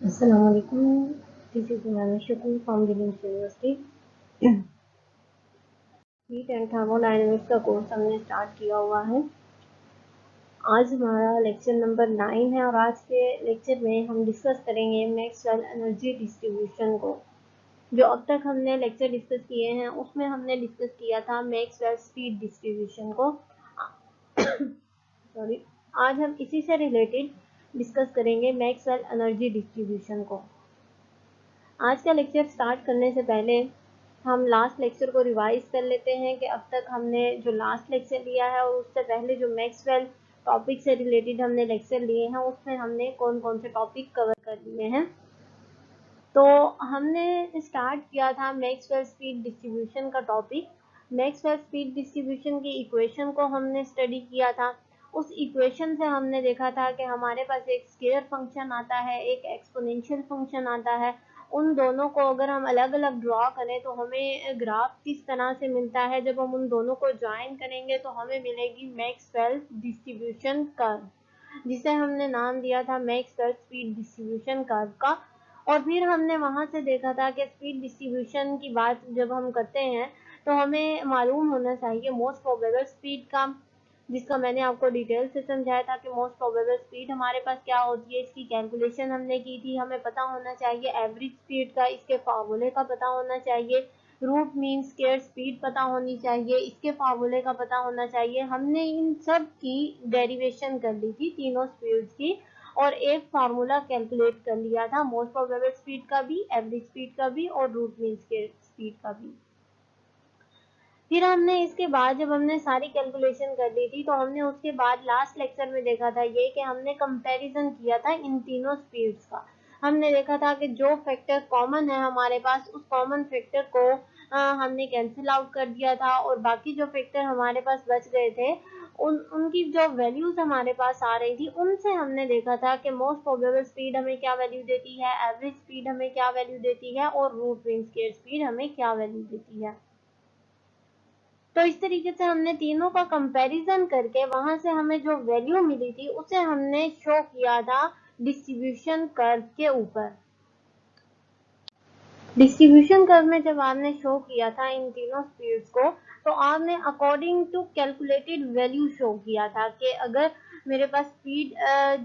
Assalamualaikum. This is Imran Shukri from Greenwich University. Heat and thermodynamics का course हमने start किया हुआ है। आज हमारा लेक्चर नंबर 9 है और आज के लेक्चर में हम डिस्कस करेंगे मैक्सवेल एनर्जी डिस्ट्रीब्यूशन को। जो अब तक हमने लेक्चर डिस्कस किए हैं उसमें हमने डिस्कस किया था मैक्सवेल स्पीड डिस्ट्रीब्यूशन को। सॉरी, आज हम इसी से रिलेटेड डिस्कस करेंगे मैक्सवेल एनर्जी डिस्ट्रीब्यूशन को। आज का लेक्चर स्टार्ट करने से पहले हम लास्ट लेक्चर को रिवाइज कर लेते हैं कि अब तक हमने जो लास्ट लेक्चर लिया है और उससे पहले जो मैक्सवेल टॉपिक से रिलेटेड हमने लेक्चर लिए हैं उसमें हमने कौन कौन से टॉपिक कवर कर लिए हैं। तो हमने स्टार्ट किया था मैक्सवेल स्पीड डिस्ट्रीब्यूशन का टॉपिक। मैक्सवेल स्पीड डिस्ट्रीब्यूशन की इक्वेशन को हमने स्टडी किया था। उस इक्वेशन से हमने देखा था कि हमारे पास एक स्केलर फंक्शन आता है, एक एक्सपोनेंशियल फंक्शन आता है। उन दोनों को अगर हम अलग अलग ड्रॉ करें तो हमें ग्राफ किस तरह से मिलता है। जब हम उन दोनों को ज्वाइन करेंगे तो हमें मिलेगी मैक्सवेल डिस्ट्रीब्यूशन कर्व, जिसे हमने नाम दिया था मैक्सवेल स्पीड डिस्ट्रीब्यूशन कर्व का। और फिर हमने वहां से देखा था कि स्पीड डिस्ट्रीब्यूशन की बात जब हम करते हैं तो हमें मालूम होना चाहिए मोस्ट प्रोबेबल स्पीड का, जिसका मैंने आपको डिटेल से समझाया था कि मोस्ट प्रोबेबल स्पीड हमारे पास क्या होती है। इसकी कैलकुलेशन हमने की थी। हमें पता होना चाहिए एवरेज स्पीड का, इसके फार्मूले का पता होना चाहिए, रूट मीन स्क्वायर स्पीड पता होनी चाहिए, इसके फार्मूले का पता होना चाहिए। हमने इन सब की डेरिवेशन कर ली थी तीनों स्पीड्स की और एक फार्मूला कैलकुलेट कर लिया था मोस्ट प्रोबेबल स्पीड का भी, एवरेज स्पीड का भी और रूट मीन स्पीड का भी। फिर हमने इसके बाद जब हमने सारी कैलकुलेशन कर ली थी तो हमने उसके बाद लास्ट लेक्चर में देखा था ये कि हमने कंपैरिजन किया था इन तीनों स्पीड्स का। हमने देखा था कि जो फैक्टर कॉमन है हमारे पास उस कॉमन फैक्टर को हमने कैंसिल आउट कर दिया था और बाकी जो फैक्टर हमारे पास बच गए थे उनकी जो वैल्यूज हमारे पास आ रही थी उनसे हमने देखा था कि मोस्ट प्रोबेबल स्पीड हमें क्या वैल्यू देती है, एवरेज स्पीड हमें क्या वैल्यू देती है और रूट मीन स्क्वायर स्पीड हमें क्या वैल्यू देती है। तो इस तरीके से हमने तीनों का कंपैरिजन करके वहां से हमें जो वैल्यू मिली थी उसे हमने शो किया था डिस्ट्रीब्यूशन कर्व के ऊपर। डिस्ट्रीब्यूशन कर्व में जब आपने शो किया था इन तीनों स्पीड्स को तो आपने according to calculated value show किया था कि अगर मेरे पास स्पीड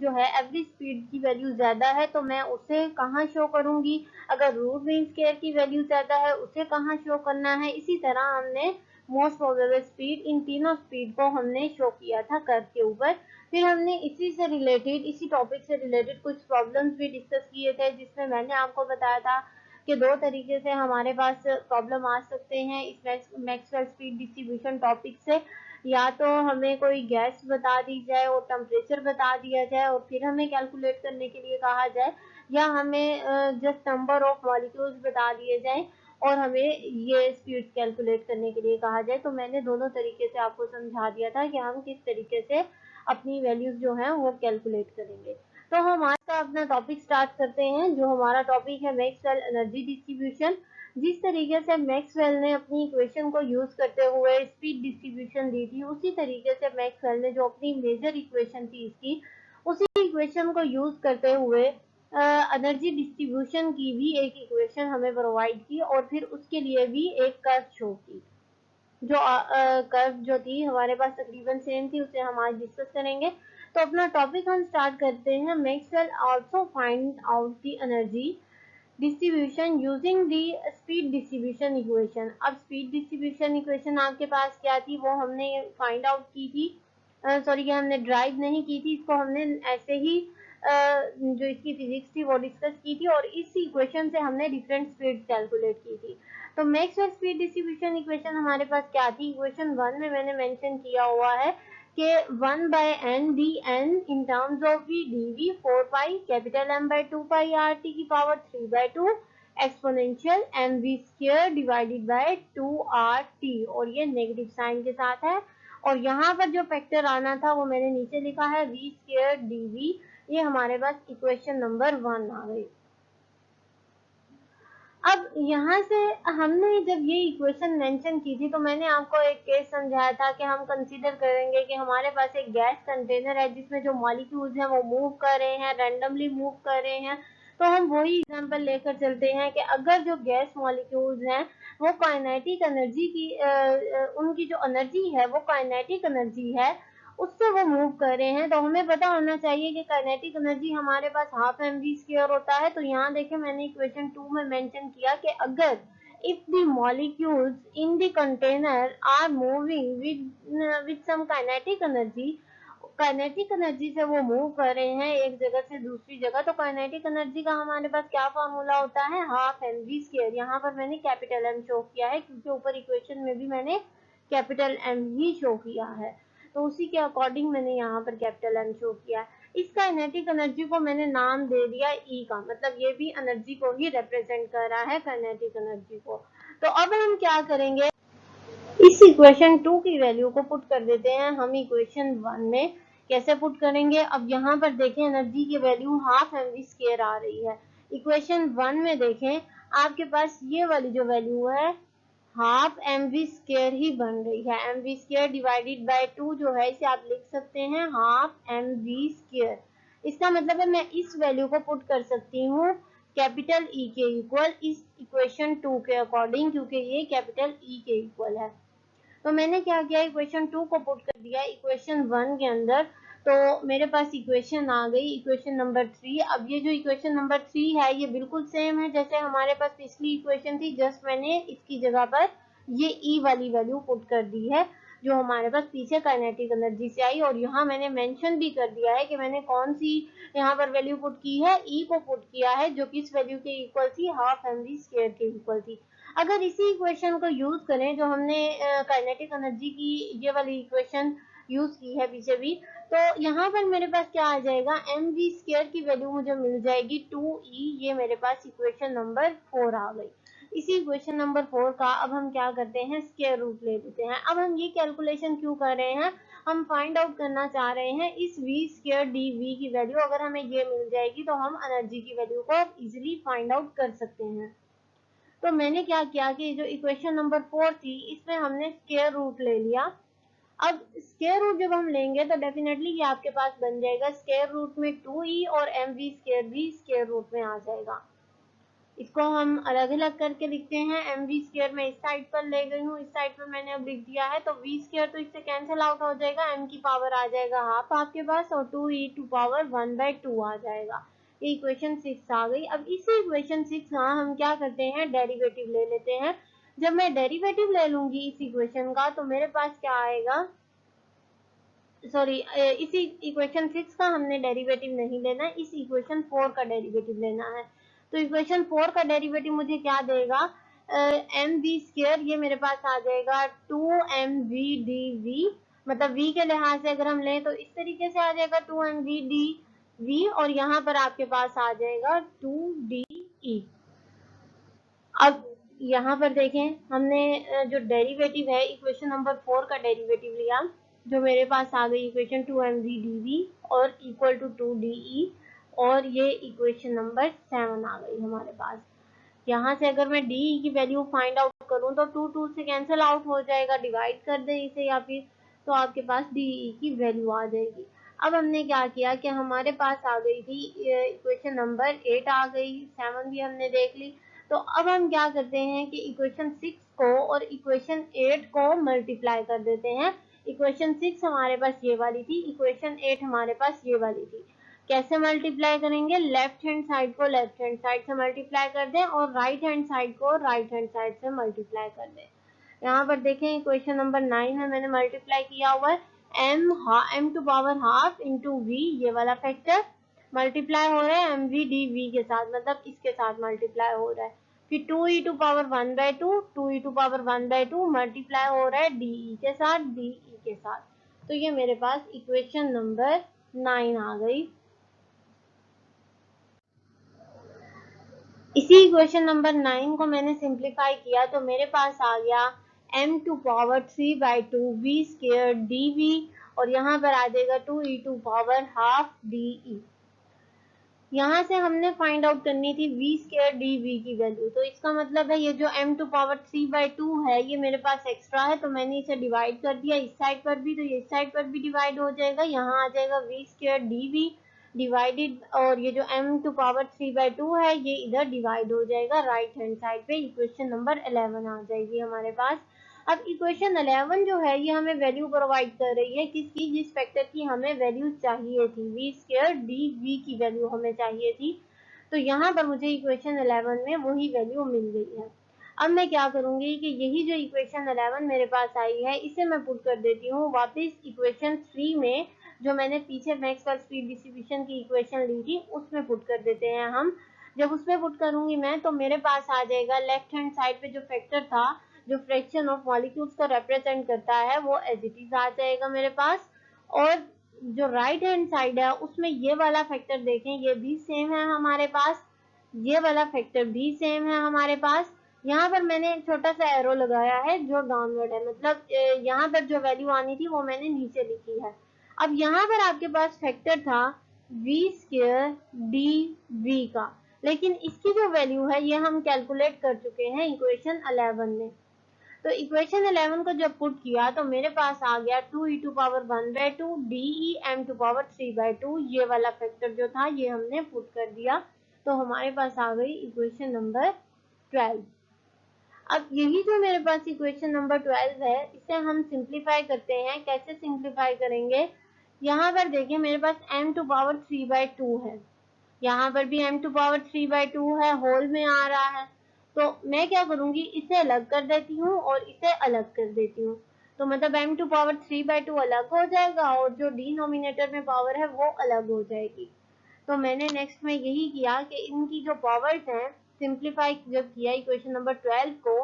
जो है एवरेज स्पीड की वैल्यू ज्यादा है तो मैं उसे कहाँ शो करूंगी, अगर रूट मीन स्क्वायर की वैल्यू ज्यादा है उसे कहाँ शो करना है। इसी तरह हमने मोस्ट प्रोबेबल स्पीड, इन तीनों स्पीड को हमने शो किया था कर्व के ऊपर। फिर हमने इसी से रिलेटेड, इसी टॉपिक से रिलेटेड कुछ प्रॉब्लम्स भी डिस्कस किए थे जिसमें मैंने आपको बताया था कि दो तरीके से हमारे पास प्रॉब्लम आ सकते हैं इस मैक्सवेल स्पीड डिस्ट्रीब्यूशन टॉपिक से। या तो हमें कोई गैस बता दी जाए और टेम्परेचर बता दिया जाए और फिर हमें कैलकुलेट करने के लिए कहा जाए, या हमें जस्ट नंबर ऑफ मॉलिक्यूल्स बता दिए जाए और हमें ये स्पीड कैलकुलेट करने के लिए कहा जाए। तो मैंने दोनों तरीके से आपको समझा दिया था कि हम किस तरीके से अपनी वैल्यूज जो हैं वो कैलकुलेट करेंगे। तो हम आज का अपना टॉपिक स्टार्ट करते हैं। जो हमारा टॉपिक है मैक्सवेल एनर्जी डिस्ट्रीब्यूशन। जिस तरीके से मैक्सवेल ने अपनी इक्वेशन को यूज करते हुए स्पीड डिस्ट्रीब्यूशन दी थी उसी तरीके से मैक्सवेल ने जो अपनी मेजर इक्वेशन थी इसकी, उसी इक्वेशन को यूज करते हुए एनर्जी डिस्ट्रीब्यूशन की भी एक इक्वेशन हमें प्रोवाइड की और फिर उसके लिए भी एक कर्व शो की। जो कर्व जो थी हमारे पास तकरीबन सेम थी उसे हम आज डिस्कस करेंगे। तो अपना टॉपिक हम स्टार्ट करते हैं। Maxwell also find out the energy distribution using the speed distribution equation. अब स्पीड डिस्ट्रीब्यूशन इक्वेशन आपके पास क्या थी वो हमने फाइंड आउट की थी, सॉरी हमने ड्राइव नहीं की थी, इसको हमने ऐसे ही जो इसकी फिजिक्स थी वो डिस्कस की थी और इस इक्वेशन से हमने डिफरेंट स्पीड कैलकुलेट की थी। तो मैक्सवेल स्पीड डिस्ट्रीब्यूशन इक्वेशन हमारे पास क्या थी, इक्वेशन 1 में मैंने मेंशन किया हुआ है कि 1/n dn in terms of v dv 4 pi capital M by 2 pi RT की power 3/2 exponential mv square divided by 2RT, और ये नेगेटिव साइन के साथ है। और यहाँ पर जो फैक्टर आना था वो मैंने नीचे लिखा है v स्क्वायर dv। ये हमारे पास इक्वेशन नंबर 1 आ गई। अब यहाँ से हमने जब ये इक्वेशन मेंशन की थी तो मैंने आपको एक केस समझाया था कि हम कंसीडर करेंगे कि हमारे पास एक गैस कंटेनर है जिसमें जो मॉलिक्यूल्स हैं वो मूव कर रहे हैं, रैंडमली मूव कर रहे हैं। तो हम वही एग्जांपल लेकर चलते हैं कि अगर जो गैस मॉलिक्यूल्स हैं वो काइनेटिक एनर्जी की उनकी जो एनर्जी है वो काइनेटिक एनर्जी है, उससे वो मूव कर रहे हैं, तो हमें पता होना चाहिए कि काइनेटिक एनर्जी हमारे पास हाफ mv² होता है। तो यहाँ देखें मैंने इक्वेशन 2 में मेंशन किया कि अगर if the molecules in the container are moving with some kinetic energy, kinetic energy से वो मूव कर रहे हैं एक जगह से दूसरी जगह, तो काइनेटिक एनर्जी का हमारे पास क्या फॉर्मूला होता है, हाफ mv²। यहाँ पर मैंने कैपिटल M शो किया है क्योंकि ऊपर इक्वेशन में भी मैंने कैपिटल M ही शो किया है, तो उसी के अकॉर्डिंग मैंने यहाँ पर कैपिटल M शो किया है। इस काइनेटिक एनर्जी को मैंने नाम दे दिया E का, मतलब ये भी एनर्जी को ही रिप्रेजेंट कर रहा है, काइनेटिक एनर्जी को। तो अब हम क्या करेंगे, इस इक्वेशन 2 की वैल्यू को पुट कर देते हैं हम इक्वेशन 1 में। कैसे पुट करेंगे, अब यहाँ पर देखें एनर्जी की वैल्यू हाफ mv² आ रही है। इक्वेशन 1 में देखें आपके पास ये वाली जो वैल्यू है हाफ mv² ही बन रही है। mv² डिवाइडेड बाय 2 जो है इसे आप लिख सकते हैं हाफ mv²। इसका मतलब है मैं इस वैल्यू को पुट कर सकती हूँ कैपिटल E के इक्वल इस इक्वेशन 2 के अकॉर्डिंग, क्योंकि ये कैपिटल E के इक्वल है। तो मैंने क्या किया, इक्वेशन 2 को पुट कर दिया इक्वेशन 1 के अंदर, तो मेरे पास इक्वेशन आ गई इक्वेशन नंबर 3। अब ये जो इक्वेशन नंबर 3 है ये बिल्कुल सेम है जैसे हमारे पास पिछली इक्वेशन थी, जस्ट मैंने इसकी जगह पर ये E वाली वैल्यू पुट कर दी है जो हमारे पास पीछे काइनेटिक एनर्जी से आई, और यहाँ मैंने मेंशन भी कर दिया है कि मैंने कौन सी यहाँ पर वैल्यू पुट की है, E को पुट किया है जो किस वैल्यू के इक्वल थी, हाफ mv² के इक्वल थी। अगर इसी इक्वेशन को यूज करें जो हमने काइनेटिक एनर्जी की ये वाली इक्वेशन यूज की है पीछे भी, तो यहाँ पर मेरे पास क्या आ जाएगा, mv² की वैल्यू मुझे मिल जाएगी 2e। ये मेरे पास इक्वेशन नंबर 4 आ गई। इसी इक्वेशन नंबर 4 का अब हम क्या करते हैं, स्क्वायर रूट ले लेते हैं। अब हम ये कैलकुलेशन क्यों कर रहे हैं, हम फाइंड आउट करना चाह रहे हैं इस v² dv की वैल्यू। अगर हमें ये मिल जाएगी तो हम एनर्जी की वैल्यू को इजिली फाइंड आउट कर सकते हैं। तो मैंने क्या किया कि जो इक्वेशन नंबर 4 थी इसमें हमने स्क्वायर रूट ले लिया। अब स्क्वायर रूट जब हम लेंगे तो डेफिनेटली ये आपके पास बन जाएगा स्क्वायर रूट में 2e और mv² भी स्क्वायर रूट में आ जाएगा। इसको हम अलग अलग करके लिखते हैं, mv² मैं इस साइड पर ले गई हूँ, इस साइड पर मैंने अब लिख दिया है, तो v² तो इससे कैंसिल आउट हो जाएगा, m की पावर आ जाएगा हाफ आपके पास और 2e टू पावर 1/2 आ जाएगा। ये इक्वेशन 6 आ गई। अब इसी इक्वेशन 6 का हम क्या करते हैं, डेरिवेटिव ले लेते हैं। जब मैं डेरिवेटिव ले लूंगी इस इक्वेशन का तो मेरे पास क्या आएगा, सॉरी इसी इक्वेशन 6 का हमने डेरिवेटिव नहीं लेना, इस इक्वेशन 4 का डेरिवेटिव लेना है। तो इक्वेशन 4 का डेरिवेटिव मुझे क्या देगा, mv², ये मेरे पास आ जाएगा 2mv/dv, मतलब v के लिहाज से अगर हम लें तो इस तरीके से आ जाएगा 2mv/dv, और यहाँ पर आपके पास आ जाएगा 2de। अब यहाँ पर देखें हमने जो डेरिवेटिव है इक्वेशन नंबर 4 का डेरिवेटिव लिया, जो मेरे पास आ गई इक्वेशन 2mv/dv और इक्वल टू 2de, और ये इक्वेशन नंबर 7 आ गई हमारे पास। यहाँ से अगर मैं डी की वैल्यू फाइंड आउट करूँ तो 2 से कैंसिल आउट हो जाएगा, डिवाइड कर दे इसे या फिर, तो आपके पास डी की वैल्यू आ जाएगी। अब हमने क्या किया कि हमारे पास आ गई थी इक्वेशन नंबर 8 आ गई, 7 भी हमने देख ली। तो अब हम क्या करते हैं कि इक्वेशन 6 को और इक्वेशन 8 को मल्टीप्लाई कर देते हैं। इक्वेशन 6 हमारे पास ये वाली थी, इक्वेशन 8 हमारे पास ये वाली थी। कैसे मल्टीप्लाई करेंगे, लेफ्ट हैंड साइड को लेफ्ट हैंड साइड से मल्टीप्लाई कर दें और राइट हैंड साइड को राइट हैंड साइड से मल्टीप्लाई कर दें। यहाँ पर देखें इक्वेशन नंबर 9 में मैंने मल्टीप्लाई किया हुआ है, m to power half into v, ये वाला फैक्टर मल्टीप्लाई हो रहा है mv/dv के साथ, मतलब इसके साथ मल्टीप्लाई हो रहा है। फिर 2e to power 1/2, 2e to power 1/2 multiply हो रहा है de के साथ, de के साथ। तो ये मेरे पास इक्वेशन नंबर 9 आ गई। इसी इक्वेशन नंबर 9 को मैंने सिंप्लीफाई किया तो मेरे पास आ गया m to power 3/2 v² dv, और यहाँ पर आ जाएगा 2e to power half de। यहाँ से हमने फाइंड आउट करनी थी v² dv की वैल्यू, तो इसका मतलब है ये जो m टू पावर 3/2 है ये मेरे पास एक्स्ट्रा है, तो मैंने इसे डिवाइड कर दिया इस साइड पर भी, तो ये इस साइड पर भी डिवाइड हो जाएगा, यहाँ आ जाएगा v² dv डिवाइडेड, और ये जो m टू पावर 3/2 है ये इधर डिवाइड हो जाएगा राइट हैंड साइड पे। इक्वेशन नंबर 11 आ जाएगी हमारे पास। अब इक्वेशन 11 जो है ये हमें वैल्यू प्रोवाइड कर रही है किसकी, जिस फैक्टर की हमें वैल्यू चाहिए थी, वी स्क्वायर डी वी की वैल्यू हमें चाहिए थी। तो यहाँ पर मुझे इक्वेशन 11 में वही वैल्यू मिल गई है। अब मैं क्या करूंगी कि यही जो इक्वेशन 11 मेरे पास आई है इसे मैं पुट कर देती हूँ वापस इक्वेशन 3 में, जो मैंने पीछे मैक्सवेल स्पीड डिस्ट्रीब्यूशन की इक्वेशन ली थी उसमें पुट कर देते हैं हम। जब उसमें पुट करूंगी मैं तो मेरे पास आ जाएगा लेफ्ट हैंड साइड पे जो फैक्टर था, जो फ्रैक्शन ऑफ मॉलिक्यूल्स को रिप्रेजेंट करता है, वो एज इट इज आ जाएगा मेरे पास। और जो राइट हैंड साइड है उसमें ये वाला फैक्टर देखें, ये भी सेम है हमारे पास, ये वाला फैक्टर भी सेम है हमारे पास। यहाँ पर मैंने एक छोटा सा एरो लगाया है जो डाउनवर्ड है, मतलब यहाँ पर जो वैल्यू आनी थी वो मैंने नीचे लिखी है। अब यहाँ पर आपके पास फैक्टर था वी स्क्वायर डी वी का, लेकिन इसकी जो वैल्यू है ये हम कैलकुलेट कर चुके हैं इक्वेशन 11 में। तो इक्वेशन 11 को जब पुट किया तो मेरे पास आ गया 2e to power 1/2 d m to power 3/2, ये वाला फैक्टर जो था ये हमने पुट कर दिया। तो हमारे पास आ गई इक्वेशन नंबर 12। अब यही जो मेरे पास इक्वेशन नंबर 12 है इसे हम सिंप्लीफाई करते हैं। कैसे सिंप्लीफाई करेंगे, यहाँ पर देखिए मेरे पास m टू पावर 3/2 है, यहाँ पर भी m टू पावर 3/2 है, होल में आ रहा है। तो मैं क्या करूंगी, इसे अलग कर देती हूँ और इसे अलग कर देती हूँ। तो मतलब m टू पावर 3/2 अलग हो जाएगा और जो डिनोमिनेटर में पावर है वो अलग हो जाएगी। तो मैंने नेक्स्ट में यही किया कि इनकी जो पावर्स हैं सिंप्लीफाई जब किया इक्वेशन नंबर 12 को,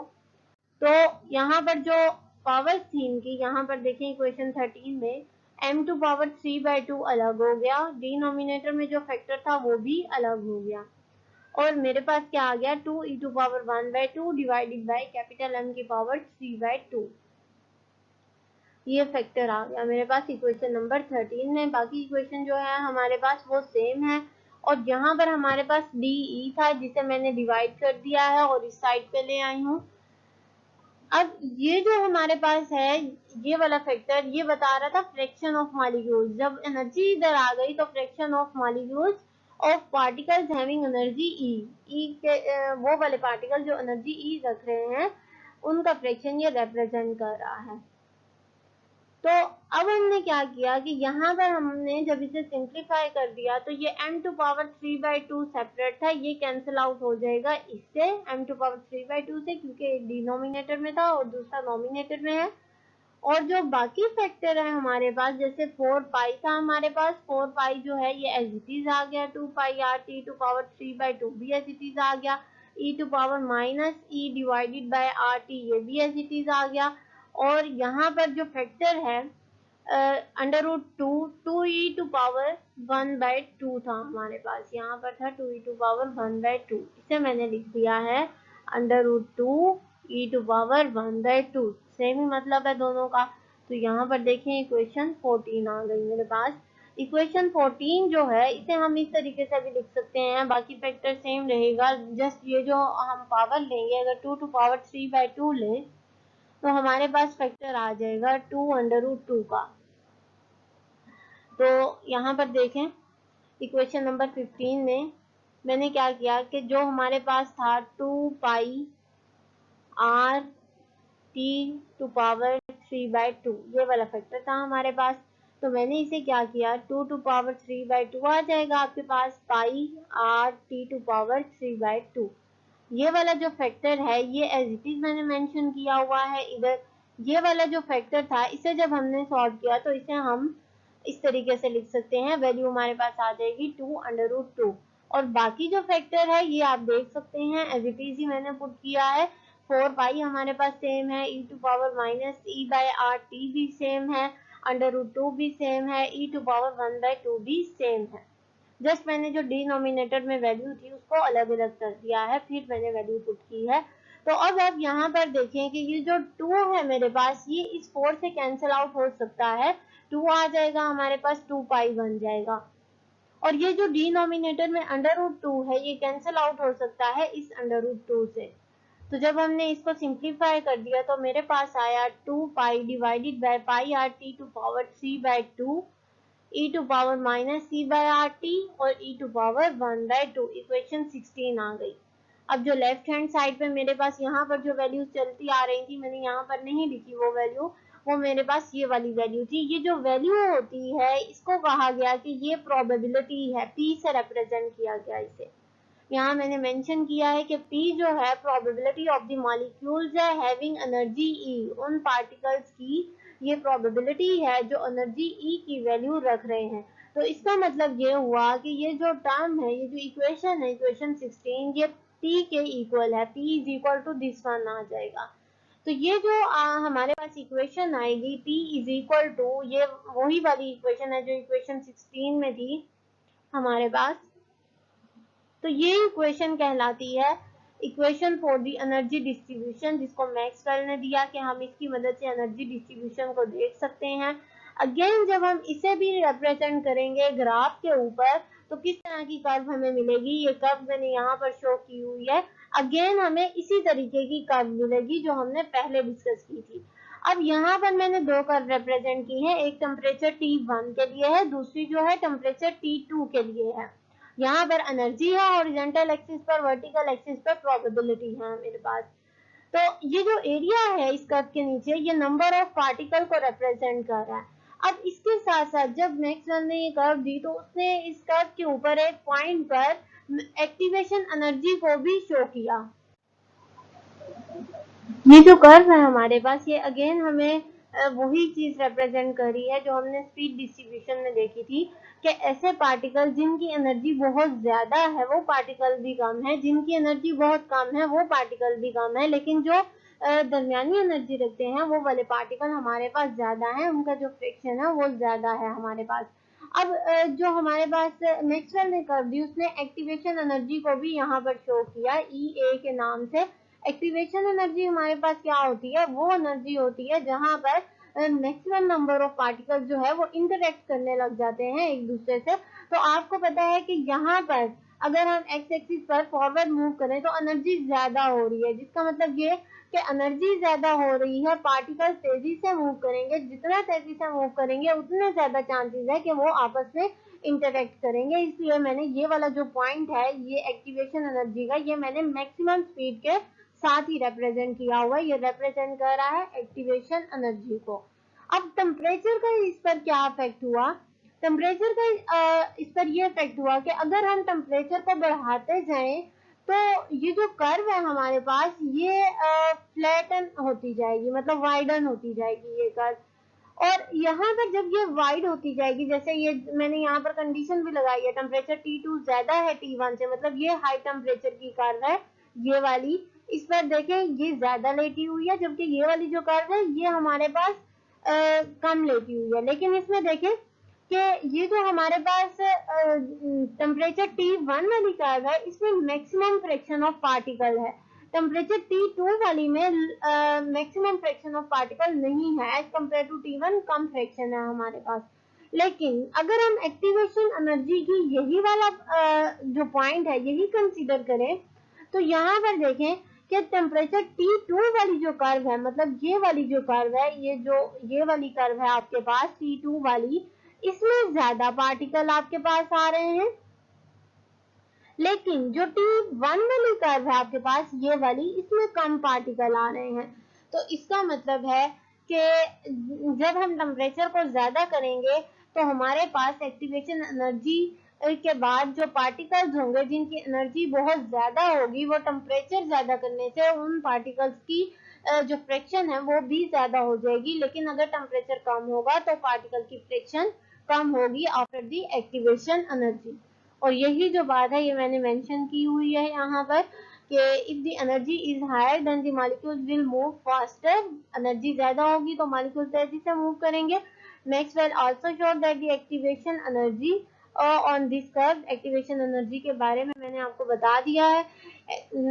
तो यहाँ पर जो पावर्स थी इनकी, यहाँ पर देखें इक्वेशन 13 में m टू पावर 3/2 अलग हो गया, डिनोमिनेटर में जो फैक्टर था वो भी अलग हो गया, और मेरे पास क्या आ गया 2e to power 1/2 divided by capital M की पावर 3/2। ये फैक्टर आ गया मेरे पास इक्वेशन नंबर 13 में। बाकी इक्वेशन जो है हमारे पास वो सेम है, और यहाँ पर हमारे पास DE था जिसे मैंने डिवाइड कर दिया है और इस साइड पे ले आई हूँ। अब ये जो हमारे पास है ये वाला फैक्टर ये बता रहा था फ्रैक्शन ऑफ मॉलिक्यूल्स। जब एनर्जी इधर आ गई तो fraction of molecules of particles having energy E के वो वाले पार्टिकल जो एनर्जी ई रख रहे हैं उनका फ्रैक्शन ये रिप्रेजेंट कर रहा है। तो अब हमने क्या किया कि यहाँ पर हमने जब इसे सिंप्लीफाई कर दिया तो ये m टू पावर 3/2 सेपरेट था, ये कैंसिल आउट हो जाएगा इससे m टू पावर 3/2 से, क्योंकि एक डिनोमिनेटर में था और दूसरा नोमिनेटर में है। और जो बाकी फैक्टर है हमारे पास, जैसे 4 पाई था हमारे पास, 4 पाई जो है ये एज इट इज आ गया, 2 pi r t to power 3/2 भी एज इट इज आ गया, e to power minus e divided by r t ये भी एज इट इज आ गया। और यहाँ पर जो फैक्टर है under root 2 e to power 1/2 था हमारे पास, यहाँ पर था 2e टू पावर 1/2, इसे मैंने लिख दिया है under root 2 e to power 1/2, same ही मतलब है दोनों का। तो यहाँ पर देखें इक्वेशन 14 आ गई मेरे पास। इक्वेशन 14 जो है इसे हम इस तरीके से भी लिख सकते हैं, बाकी फैक्टर सेम रहेगा, जस्ट ये जो हम पावर लेंगे अगर 2 टू पावर 3/2 लें तो हमारे पास फैक्टर आ जाएगा 2√2 का। तो यहाँ पर देखें इक्वेशन नंबर 15 में मैंने क्या किया कि जो हमारे पास था 2 pi r t to power 3/2 ये वाला फैक्टर था हमारे पास, तो मैंने इसे क्या किया 2 टू पावर 3/2 आ जाएगा आपके पास, पाई आर टी टू पावर 3/2। ये वाला जो फैक्टर है ये एज इट इज मैंने मेंशन किया हुआ है इधर। ये वाला जो फैक्टर था इसे जब हमने सॉल्व किया तो इसे हम इस तरीके से लिख सकते हैं, वैल्यू हमारे पास आ जाएगी 2√2। और बाकी जो फैक्टर है ये आप देख सकते हैं एज इट इज ही मैंने पुट किया है। 4 पाई हमारे पास सेम है, e to power minus e by r t भी सेम है, अंडर रूट 2 भी सेम है, e टू पावर 1/2 भी सेम है। जस्ट मैंने जो डिनोमिनेटर में वैल्यू थी उसको अलग अलग कर दिया है, फिर मैंने वैल्यू पुट की है। तो अब आप यहाँ पर देखें कि ये जो 2 है मेरे पास ये इस 4 से कैंसिल आउट हो सकता है, 2 आ जाएगा हमारे पास, 2 पाई बन जाएगा। और ये जो डिनोमिनेटर में अंडर रूट 2 है ये कैंसिल आउट हो सकता है इस अंडर रूट 2 से। तो जब हमने इसको सिंप्लीफाई कर दिया तो मेरे पास आया 2 pi divided by pi r t to power 3/2 e to power minus c by r t और e टू पावर 1/2। इक्वेशन 16 आ गई। अब जो लेफ्ट हैंड साइड पे मेरे पास यहाँ पर जो वैल्यूज चलती आ रही थी, मैंने यहाँ पर नहीं लिखी वो वैल्यू, वो मेरे पास ये वाली वैल्यू थी। ये जो वैल्यू होती है इसको कहा गया कि ये प्रोबेबिलिटी है, P से रिप्रेजेंट किया गया इसे। यहाँ मैंने मेंशन किया है कि P जो है प्रोबेबिलिटी ऑफ द मॉलिक्यूल्स है हैविंग एनर्जी E, उन पार्टिकल्स की ये प्रोबेबिलिटी है जो एनर्जी E की वैल्यू रख रहे हैं। तो इसका मतलब ये हुआ कि ये जो टर्म है, ये जो इक्वेशन है, इक्वेशन 16, ये P के इक्वल है। P is equal to this one आ जाएगा। तो ये जो हमारे पास इक्वेशन आएगी P इज इक्वल टू, ये वही वाली इक्वेशन है जो इक्वेशन 16 में थी हमारे पास। तो ये इक्वेशन कहलाती है equation for the energy distribution, जिसको मैक्सवेल ने दिया कि हम इसकी मदद से एनर्जी डिस्ट्रीब्यूशन को देख सकते हैं। अगेन जब हम इसे भी रिप्रेजेंट करेंगे ग्राफ के ऊपर तो किस तरह की कर्व हमें मिलेगी, ये कर्व मैंने यहाँ पर शो की हुई है। अगेन हमें इसी तरीके की कर्व मिलेगी जो हमने पहले डिस्कस की थी। अब यहाँ पर मैंने दो कर्व रिप्रेजेंट की है, एक टेम्परेचर T1 के लिए है, दूसरी जो है टेम्परेचर T2 के लिए है। यहाँ पर एनर्जी है हॉरिजॉन्टल एक्सिस पर, वर्टिकल एक्सिस पर प्रोबेबिलिटी है मेरे पास। तो ये जो एरिया है इस कर्व के नीचे, ये नंबर ऑफ पार्टिकल को रिप्रेजेंट कर रहा है। अब इसके साथ साथ जब मैक्सवेल ने ये कर्व दी तो उसने इस कर्व के ऊपर एक पॉइंट पर एक्टिवेशन एनर्जी को भी शो किया। ये जो कर्व है हमारे पास, ये अगेन हमें वही चीज रिप्रेजेंट कर रही है जो हमने स्पीड डिस्ट्रीब्यूशन में देखी थी कि ऐसे पार्टिकल जिनकी एनर्जी बहुत ज्यादा है वो पार्टिकल भी कम है, जिनकी एनर्जी बहुत कम है वो पार्टिकल भी कम है, लेकिन जो दरमियानी एनर्जी रखते हैं वो वाले पार्टिकल हमारे पास ज्यादा है, उनका जो फ्रिक्शन है वो ज्यादा है हमारे पास। अब जो हमारे पास मैक्सवेल ने कर दी, उसने एक्टिवेशन एनर्जी को भी यहाँ पर शो किया EA के नाम से। एक्टिवेशन एनर्जी हमारे पास क्या होती है, वो एनर्जी होती है जहां पर मैक्सिमम नंबर ऑफ पार्टिकल्स जो है वो इंटरेक्ट करने लग जाते हैं एक दूसरे से। तो आपको पता है कि यहाँ पर अगर हम एक्स एक्सिस पर फॉरवर्ड मूव करें तो एनर्जी ज्यादा हो रही है, जिसका मतलब ये कि एनर्जी ज्यादा हो रही है, पार्टिकल तेजी से मूव करेंगे, जितना तेजी से मूव करेंगे उतने ज्यादा चांसेस है कि वो आपस में इंटरेक्ट करेंगे। इसलिए मैंने ये वाला जो पॉइंट है ये एक्टिवेशन एनर्जी का, ये मैंने मैक्सिमम स्पीड के साथ ही रिप्रेजेंट किया हुआ है। ये रिप्रेजेंट कर रहा है एक्टिवेशन एनर्जी को। अब टेम्परेचर का इस पर क्या इफेक्ट हुआ, टेम्परेचर का इस पर ये इफेक्ट हुआ कि अगर हम टेम्परेचर को बढ़ाते जाएं तो ये जो कर्व है हमारे पास ये फ्लैटन होती जाएगी, मतलब वाइडन होती जाएगी ये कर्व। और यहाँ पर जब ये वाइड होती जाएगी, जैसे ये मैंने यहाँ पर कंडीशन भी लगाई है, टेम्परेचर T2 ज्यादा है T1 से, मतलब ये हाई टेम्परेचर की कर्व है ये वाली। इस पर देखें ये ज्यादा लेटी हुई है, जबकि ये वाली जो कर्व है ये हमारे पास कम लेटी हुई है। लेकिन इसमें देखें कि ये जो हमारे पास टेम्परेचर T1 वाली कर्व है इसमें मैक्सिमम फ्रैक्शन ऑफ पार्टिकल है, टेम्परेचर T2 वाली में मैक्सिमम फ्रैक्शन ऑफ पार्टिकल नहीं है, एज कम्पेयर टू T1 कम फ्रैक्शन है हमारे पास। लेकिन अगर हम एक्टिवेशन एनर्जी की यही वाला जो पॉइंट है यही कंसीडर करें तो यहाँ पर देखें कि टेम्परेचर T2 वाली जो कर्व है, मतलब ये वाली जो कर्व है, ये वाली कर्व है आपके पास T2 वाली, इसमें ज्यादा पार्टिकल आपके पास आ रहे हैं। लेकिन जो T1 वाली कर्व है आपके पास ये वाली, इसमें कम पार्टिकल आ रहे हैं। तो इसका मतलब है कि जब हम टेम्परेचर को ज्यादा करेंगे तो हमारे पास एक्टिवेशन एनर्जी के बाद जो पार्टिकल्स होंगे जिनकी एनर्जी बहुत ज्यादा होगी, वो टेम्परेचर ज्यादा करने से उन पार्टिकल्स की जो फ्रिक्शन है वो भी ज्यादा हो जाएगी। लेकिन अगर टेम्परेचर कम होगा तो पार्टिकल की फ्रिक्शन कम होगी आफ्टर द एक्टिवेशन एनर्जी। और यही जो बात है ये मैंने मेंशन की हुई है यहाँ पर कि if the energy is higher then the molecules will move faster, energy ज्यादा होगी तो मॉलिक्यूल तेजी से मूव करेंगे। Maxwell also showed that the activation energy on this curve, activation energy के बारे में मैंने आपको बता दिया है।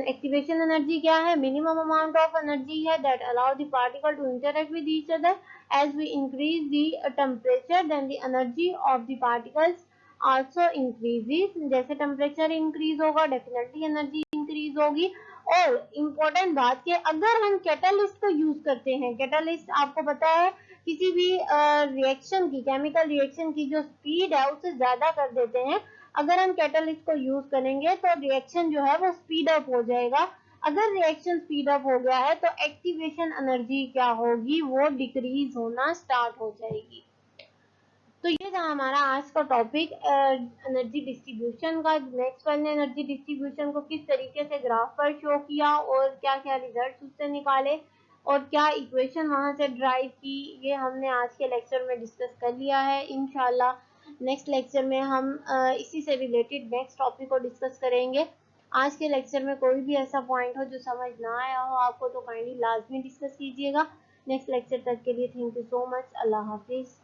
एक्टिवेशन एनर्जी क्या है, मिनिमम अमाउंट ऑफ एनर्जी है that allow the particle to interact with each other. As we increase the temperature then the energy of the particles also increases, जैसे टेम्परेचर इंक्रीज होगा डेफिनेटली एनर्जी इंक्रीज होगी। और important बात कि अगर हम catalyst को यूज करते हैं, कैटलिस्ट आपको पता है किसी भी रिएक्शन की, केमिकल रिएक्शन की जो स्पीड है उसे ज्यादा कर देते हैं। अगर हम कैटलिस्ट को यूज करेंगे तो रिएक्शन जो है वो स्पीड अप हो जाएगा। अगर रिएक्शन स्पीड अप हो गया है तो एक्टिवेशन एनर्जी क्या होगी, वो डिक्रीज होना स्टार्ट हो जाएगी। तो ये था हमारा आज का टॉपिक एनर्जी डिस्ट्रीब्यूशन का। नेक्स्ट वन ने एनर्जी डिस्ट्रीब्यूशन को किस तरीके से ग्राफ पर शो किया और क्या क्या रिजल्ट उससे निकाले और क्या इक्वेशन वहां से ड्राइव की, ये हमने आज के लेक्चर में डिस्कस कर लिया है। इंशाल्लाह नेक्स्ट लेक्चर में हम इसी से रिलेटेड नेक्स्ट टॉपिक को डिस्कस करेंगे। आज के लेक्चर में कोई भी ऐसा पॉइंट हो जो समझ ना आया हो आपको तो काइंडली लाजमी डिस्कस कीजिएगा। नेक्स्ट लेक्चर तक के लिए thank you so much. Allah Hafiz.